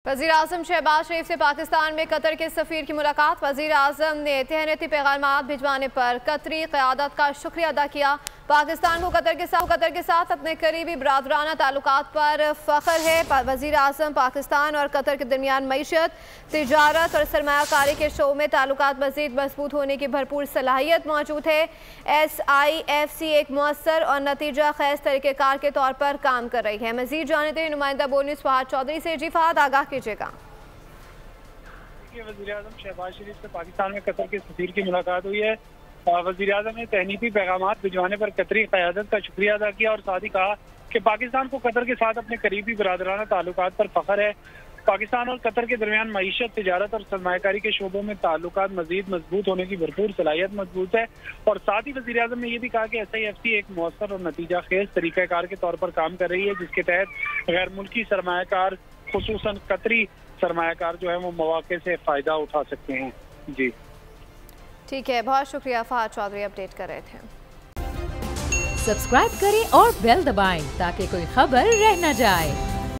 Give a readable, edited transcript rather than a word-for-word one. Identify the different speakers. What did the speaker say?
Speaker 1: वज़ीर आज़म शहबाज शरीफ से पाकिस्तान में कतर के सफ़ीर की मुलाकात। वज़ीर आज़म ने तहनीती पैगामात भिजवाने पर कतरी क़यादत का शुक्रिया अदा किया। पाकिस्तान को कतर के साथ अपने करीबी बरादराना ताल्लुकात पर फ़ख्र है। वज़ीर आज़म पाकिस्तान और कतर के दरमियान मईशत, तिजारत और सरमायाकारी के शो में ताल्लुकात मज़ीद मजबूत होने की भरपूर सलाहियत मौजूद है। SIFC एक मुअस्सर और नतीजा खैज़ तरीक़ेकार के तौर पर काम कर रही है। मज़ीद जानते हैं नुमाइंदा बोल न्यूज़ फहाद चौधरी से। जी फहाद, आगाह कीजिएगा।
Speaker 2: वज़ीर आज़म शहबाज शरीफ से पाकिस्तान में कतर के सफ़ीर की मुलाकात हुई है। वज़ीर आज़म ने तहनीती पैगामात भिजवाने पर कतरी क़यादत का शुक्रिया अदा किया और साथ ही कहा कि पाकिस्तान को कतर के साथ अपने करीबी बरादराना ताल्लुकात पर फ़ख्र है। पाकिस्तान और कतर के दरमियान मईशत, तिजारत और सरमायाकारी के शोबों में ताल्लुकात मजीद मजबूत होने की भरपूर सलाहियत मजबूत है। और साथ ही वज़ीर आज़म ने यह भी कहा कि SIFC एक मुअस्सर और नतीजा खेज तरीक़ाकार के तौर पर काम कर रही है, जिसके तहत गैर मुल्की सरमायाकार खुसूसन कतरी सरमायाकार जो है वो मौके से फ़ायदा उठा सकते हैं। जी
Speaker 1: ठीक है, बहुत शुक्रिया फहाद चौधरी, अपडेट कर रहे थे।
Speaker 3: सब्सक्राइब करें और बेल दबाएं ताकि कोई खबर रह न जाए।